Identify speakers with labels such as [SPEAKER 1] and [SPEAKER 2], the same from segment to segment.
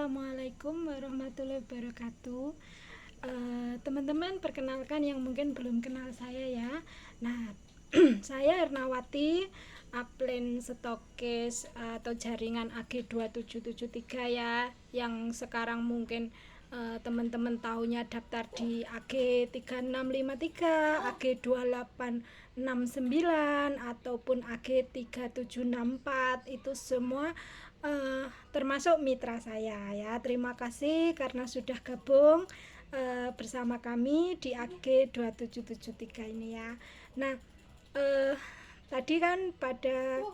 [SPEAKER 1] Assalamualaikum warahmatullahi wabarakatuh. Teman-teman, perkenalkan yang mungkin belum kenal saya ya. Nah, saya Ernawati, upline stokis atau jaringan AG2773 ya, yang sekarang mungkin teman-teman tahunya daftar di AG3653, AG2869 ataupun AG3764, itu semua termasuk mitra saya ya. Terima kasih karena sudah gabung bersama kami di AG2773 ini ya. Nah, tadi kan pada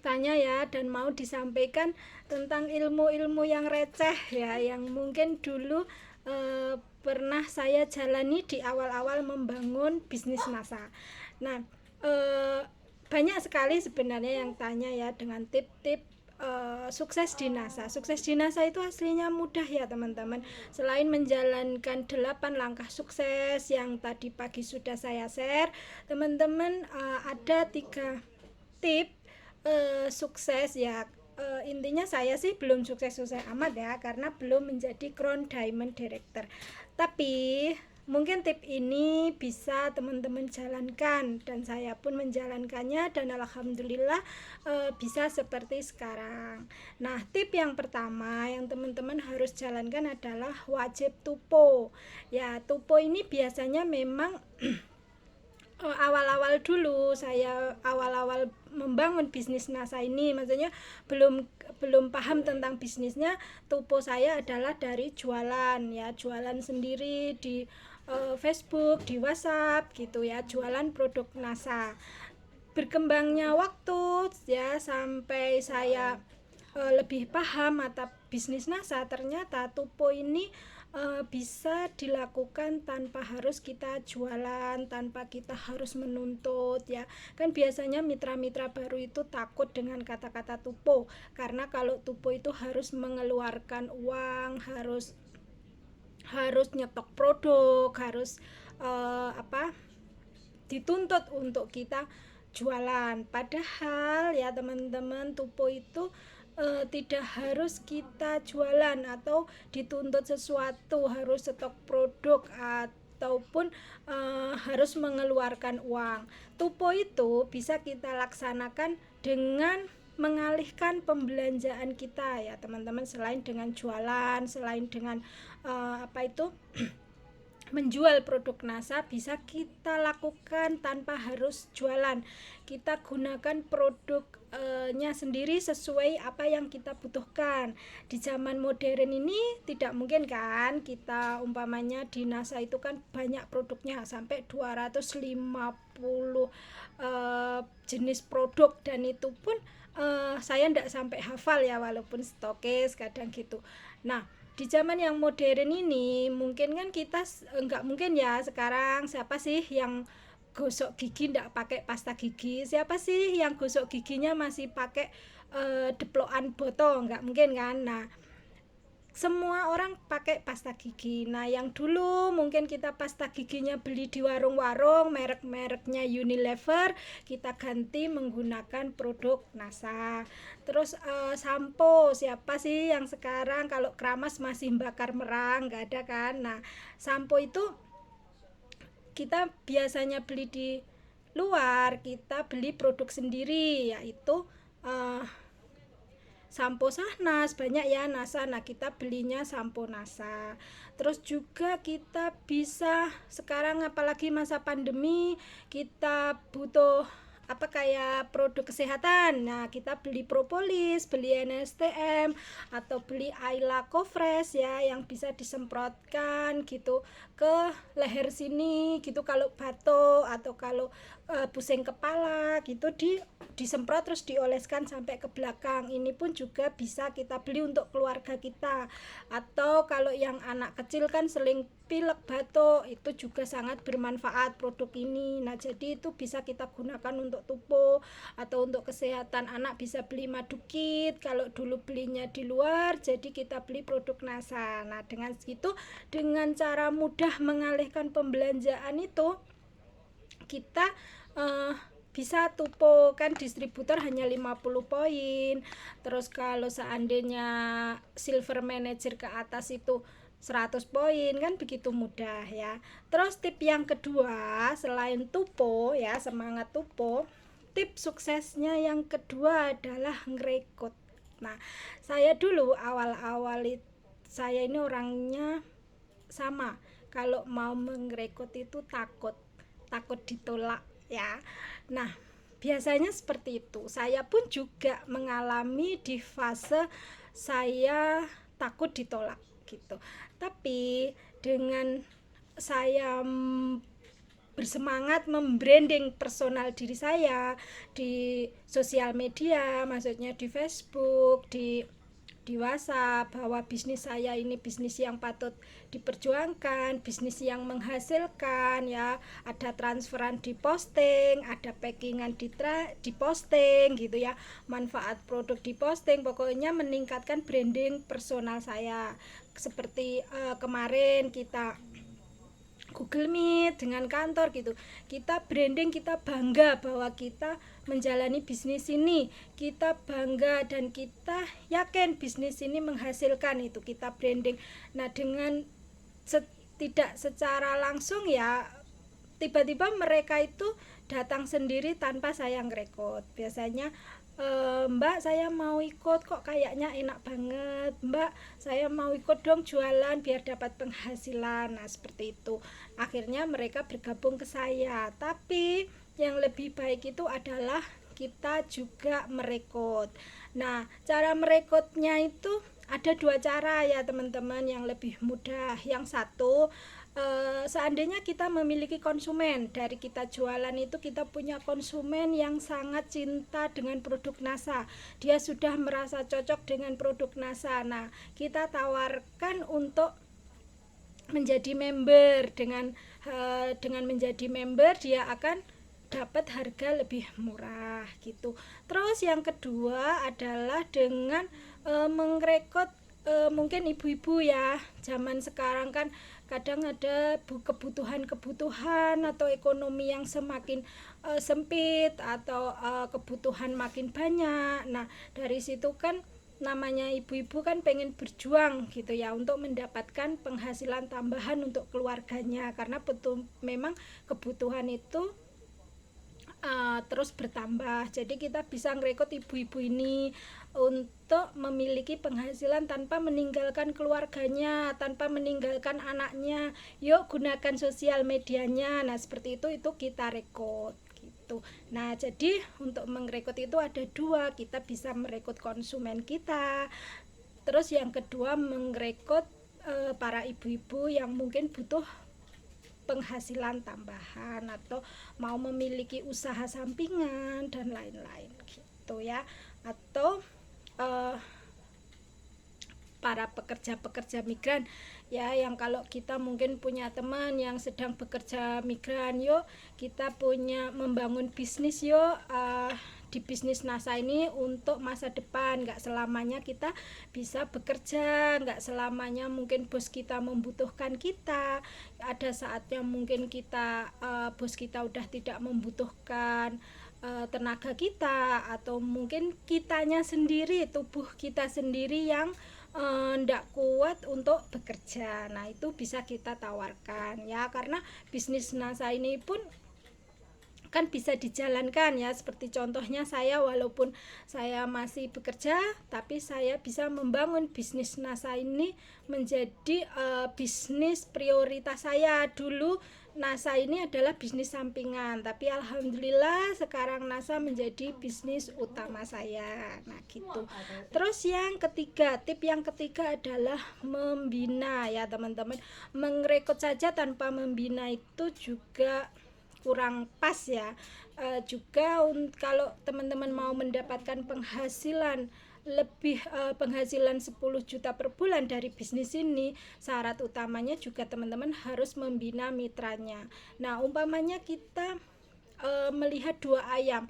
[SPEAKER 1] tanya ya, dan mau disampaikan tentang ilmu-ilmu yang receh ya, yang mungkin dulu pernah saya jalani di awal-awal membangun bisnis NASA. Nah, banyak sekali sebenarnya yang tanya ya dengan tip-tip sukses di NASA. Sukses di NASA itu aslinya mudah ya teman-teman. Selain menjalankan 8 langkah sukses yang tadi pagi sudah saya share, teman-teman, ada 3 tip sukses ya. Intinya saya sih belum sukses-sukses amat ya, karena belum menjadi Crown Diamond Director. Tapi mungkin tip ini bisa teman-teman jalankan, dan saya pun menjalankannya, dan alhamdulillah bisa seperti sekarang. Nah, tip yang pertama yang teman-teman harus jalankan adalah wajib tupo. Ya, tupo ini biasanya memang awal-awal dulu saya awal-awal membangun bisnis NASA ini, maksudnya belum paham tentang bisnisnya. Tupo saya adalah dari jualan ya, jualan sendiri di Facebook, di WhatsApp gitu ya, jualan produk NASA. Berkembangnya waktu ya, sampai saya lebih paham mata bisnis NASA, ternyata tupo ini bisa dilakukan tanpa harus kita jualan, tanpa kita harus menuntut ya. Kan biasanya mitra-mitra baru itu takut dengan kata-kata tupo, karena kalau tupo itu harus mengeluarkan uang, harus nyetok produk, harus dituntut untuk kita jualan. Padahal ya teman-teman, tupo itu tidak harus kita jualan atau dituntut sesuatu, harus stok produk ataupun harus mengeluarkan uang. Tupo itu bisa kita laksanakan dengan mengalihkan pembelanjaan kita ya teman-teman, selain dengan jualan, selain dengan menjual produk NASA, bisa kita lakukan tanpa harus jualan. Kita gunakan produknya sendiri sesuai apa yang kita butuhkan. Di zaman modern ini tidak mungkin kan kita umpamanya di NASA itu kan banyak produknya, sampai 250 jenis produk, dan itu pun saya tidak sampai hafal ya, walaupun stokis kadang gitu. Nah, di zaman yang modern ini mungkin kan kita nggak mungkin ya sekarang, siapa sih yang gosok gigi nggak pakai pasta gigi, siapa sih yang gosok giginya masih pakai deplokan botol, nggak mungkin kan. Nah, semua orang pakai pasta gigi. Nah, yang dulu mungkin kita pasta giginya beli di warung-warung, merek-mereknya Unilever, kita ganti menggunakan produk NASA. Terus sampo, siapa sih yang sekarang kalau keramas masih bakar merang, nggak ada kan. Nah, sampo itu kita biasanya beli di luar, kita beli produk sendiri, yaitu sampo Sahnas, banyak ya NASA. Nah, kita belinya sampo NASA. Terus juga kita bisa sekarang, apalagi masa pandemi, kita butuh kayak produk kesehatan. Nah, kita beli propolis, beli NSTM, atau beli Ayla Cofresh ya, yang bisa disemprotkan gitu ke leher sini gitu, kalau batuk atau kalau pusing kepala gitu, disemprot terus dioleskan sampai ke belakang. Ini pun juga bisa kita beli untuk keluarga kita. Atau kalau yang anak kecil kan sering pilek, batuk, itu juga sangat bermanfaat produk ini. Nah, jadi itu bisa kita gunakan untuk tupo, atau untuk kesehatan anak bisa beli madu kit kalau dulu belinya di luar, jadi kita beli produk NASA. Nah, dengan segitu, dengan cara mudah mengalihkan pembelanjaan itu, kita bisa tupo, kan distributor hanya 50 poin. Terus kalau seandainya silver manager ke atas itu 100 poin, kan begitu mudah ya. Terus tip yang kedua, selain tupo ya, semangat tupo, tip suksesnya yang kedua adalah ngerekrut. Nah, saya dulu awal-awal saya ini orangnya sama, kalau mau merekrut itu takut ditolak ya. Nah, biasanya seperti itu. Saya pun juga mengalami di fase saya takut ditolak gitu. Tapi dengan saya bersemangat membranding personal diri saya di sosial media, maksudnya di Facebook, di WhatsApp, bahwa bisnis saya ini bisnis yang patut diperjuangkan, bisnis yang menghasilkan ya, ada transferan di posting, ada packingan di posting gitu ya, manfaat produk di posting, pokoknya meningkatkan branding personal saya. Seperti kemarin kita Google Meet dengan kantor gitu, kita branding, kita bangga bahwa kita menjalani bisnis ini, kita bangga dan kita yakin bisnis ini menghasilkan, itu kita branding. Nah, dengan tidak secara langsung ya, tiba-tiba mereka itu datang sendiri tanpa saya ngerekod. Biasanya Mbak, saya mau ikut, kok kayaknya enak banget, Mbak, saya mau ikut dong jualan biar dapat penghasilan. Nah, seperti itu. Akhirnya mereka bergabung ke saya. Tapi yang lebih baik itu adalah kita juga merekrut. Nah, cara merekrutnya itu ada dua cara ya teman-teman, yang lebih mudah. Yang satu, seandainya kita memiliki konsumen, dari kita jualan itu kita punya konsumen yang sangat cinta dengan produk NASA, dia sudah merasa cocok dengan produk NASA. Nah, kita tawarkan untuk menjadi member. Dengan menjadi member dia akan dapat harga lebih murah gitu. Terus yang kedua adalah dengan merekrut mungkin ibu-ibu ya. Zaman sekarang kan kadang ada kebutuhan atau ekonomi yang semakin sempit, atau kebutuhan makin banyak. Nah, dari situ kan namanya ibu-ibu kan pengen berjuang gitu ya, untuk mendapatkan penghasilan tambahan untuk keluarganya, karena betul memang kebutuhan itu terus bertambah. Jadi kita bisa ngerekrut ibu-ibu ini untuk memiliki penghasilan tanpa meninggalkan keluarganya, tanpa meninggalkan anaknya. Yuk gunakan sosial medianya. Nah, seperti itu kita rekrut gitu. Nah, jadi untuk merekrut itu ada dua, kita bisa merekrut konsumen kita. Terus yang kedua, merekrut para ibu-ibu yang mungkin butuh penghasilan tambahan atau mau memiliki usaha sampingan dan lain-lain gitu ya. Atau para pekerja-pekerja migran ya, yang kalau kita mungkin punya teman yang sedang bekerja migran, yuk kita punya membangun bisnis, yuk di bisnis NASA ini untuk masa depan. Nggak selamanya kita bisa bekerja, nggak selamanya mungkin bos kita membutuhkan kita, ada saatnya mungkin kita bos kita udah tidak membutuhkan tenaga kita, atau mungkin kitanya sendiri, tubuh kita sendiri yang ndak kuat untuk bekerja. Nah, itu bisa kita tawarkan ya, karena bisnis NASA ini pun kan bisa dijalankan ya, seperti contohnya saya, walaupun saya masih bekerja tapi saya bisa membangun bisnis NASA ini menjadi bisnis prioritas saya. Dulu NASA ini adalah bisnis sampingan, tapi alhamdulillah sekarang NASA menjadi bisnis utama saya. Nah, gitu. Terus yang ketiga, tip yang ketiga adalah membina ya teman-teman. Merekrut saja tanpa membina itu juga kurang pas ya. Juga kalau teman-teman mau mendapatkan penghasilan lebih, penghasilan 10 juta per bulan dari bisnis ini, syarat utamanya juga teman-teman harus membina mitranya. Nah, umpamanya kita melihat dua ayam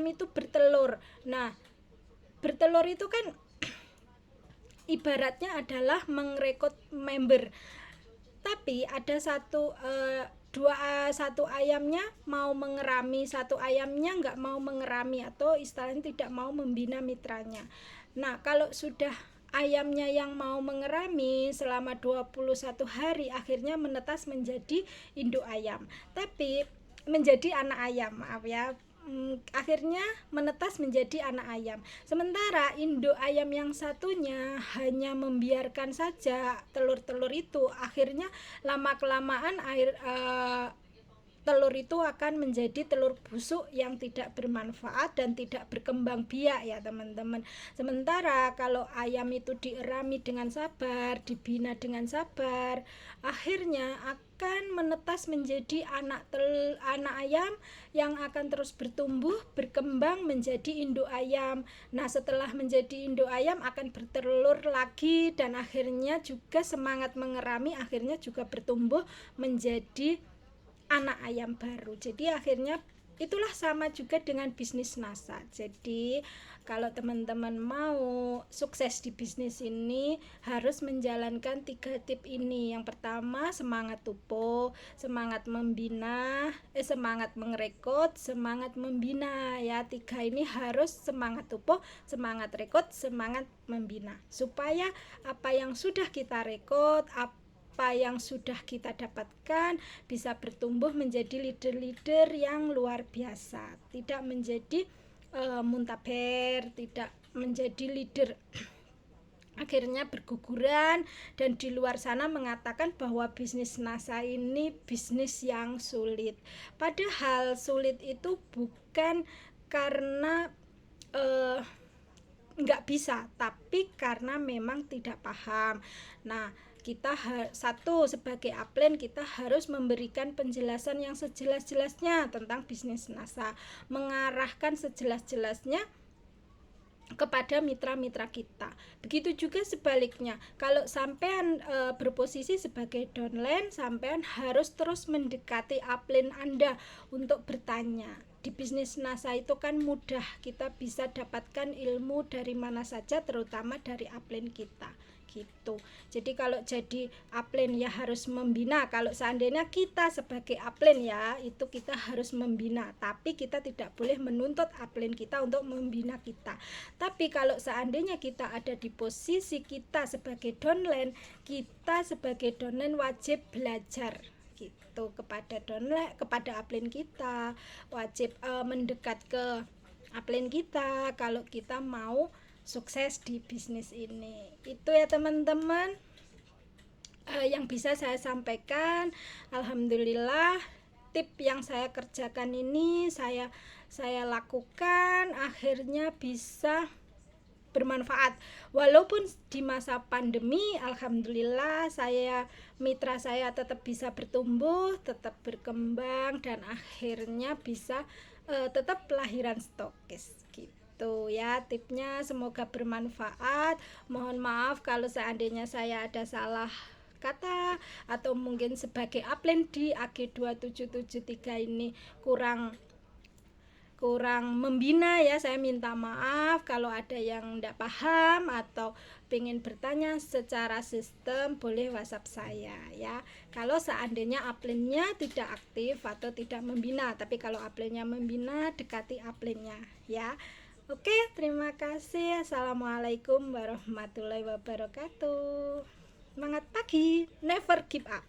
[SPEAKER 1] itu bertelur. Nah, bertelur itu kan ibaratnya adalah merekrut member, tapi ada satu satu ayamnya mau mengerami, satu ayamnya nggak mau mengerami, atau istilahnya tidak mau membina mitranya. Nah, kalau sudah ayamnya yang mau mengerami selama 21 hari, akhirnya menetas menjadi induk ayam. Tapi menjadi anak ayam, maaf ya. Akhirnya menetas menjadi anak ayam. Sementara induk ayam yang satunya hanya membiarkan saja telur-telur itu, akhirnya lama-kelamaan telur itu akan menjadi telur busuk yang tidak bermanfaat dan tidak berkembang biak ya teman-teman. Sementara kalau ayam itu dierami dengan sabar, dibina dengan sabar, akhirnya akan menetas menjadi anak ayam yang akan terus bertumbuh, berkembang menjadi induk ayam. Nah, setelah menjadi induk ayam akan bertelur lagi, dan akhirnya juga semangat mengerami, akhirnya juga bertumbuh menjadi anak ayam baru. Jadi akhirnya itulah sama juga dengan bisnis NASA. Jadi kalau teman-teman mau sukses di bisnis ini harus menjalankan 3 tip ini. Yang pertama, semangat tupo, semangat membina, semangat merekrut, semangat membina ya. 3 ini harus semangat tupo, semangat rekrut, semangat membina. Supaya apa yang sudah kita rekrut, apa yang sudah kita dapatkan bisa bertumbuh menjadi leader-leader yang luar biasa, tidak menjadi muntaber, tidak menjadi leader akhirnya berguguran dan di luar sana mengatakan bahwa bisnis NASA ini bisnis yang sulit. Padahal sulit itu bukan karena nggak bisa, tapi karena memang tidak paham. Nah, kita satu, sebagai upline kita harus memberikan penjelasan yang sejelas-jelasnya tentang bisnis NASA, mengarahkan sejelas-jelasnya kepada mitra-mitra kita. Begitu juga sebaliknya, kalau sampean berposisi sebagai downline, sampean harus terus mendekati upline Anda untuk bertanya. Di bisnis NASA itu kan mudah, kita bisa dapatkan ilmu dari mana saja, terutama dari upline kita gitu. Jadi kalau jadi upline ya harus membina. Kalau seandainya kita sebagai upline ya, itu kita harus membina, tapi kita tidak boleh menuntut upline kita untuk membina kita. Tapi kalau seandainya kita ada di posisi kita sebagai downline, kita sebagai downline wajib belajar gitu kepada downline, kepada upline kita, wajib mendekat ke upline kita kalau kita mau sukses di bisnis ini. Itu ya teman-teman yang bisa saya sampaikan. Alhamdulillah tip yang saya kerjakan ini saya lakukan, akhirnya bisa bermanfaat. Walaupun di masa pandemi, alhamdulillah mitra saya tetap bisa bertumbuh, tetap berkembang, dan akhirnya bisa tetap lahiran stokis gitu ya tipnya. Semoga bermanfaat. Mohon maaf kalau seandainya saya ada salah kata atau mungkin sebagai upline di AG2773 ini kurang membina ya, saya minta maaf. Kalau ada yang tidak paham atau pengen bertanya secara sistem, boleh WhatsApp saya ya. Kalau seandainya upline-nya tidak aktif atau tidak membina, tapi kalau upline-nya membina, dekati upline-nya ya. Oke, terima kasih. Assalamualaikum warahmatullahi wabarakatuh. Semangat pagi, never give up.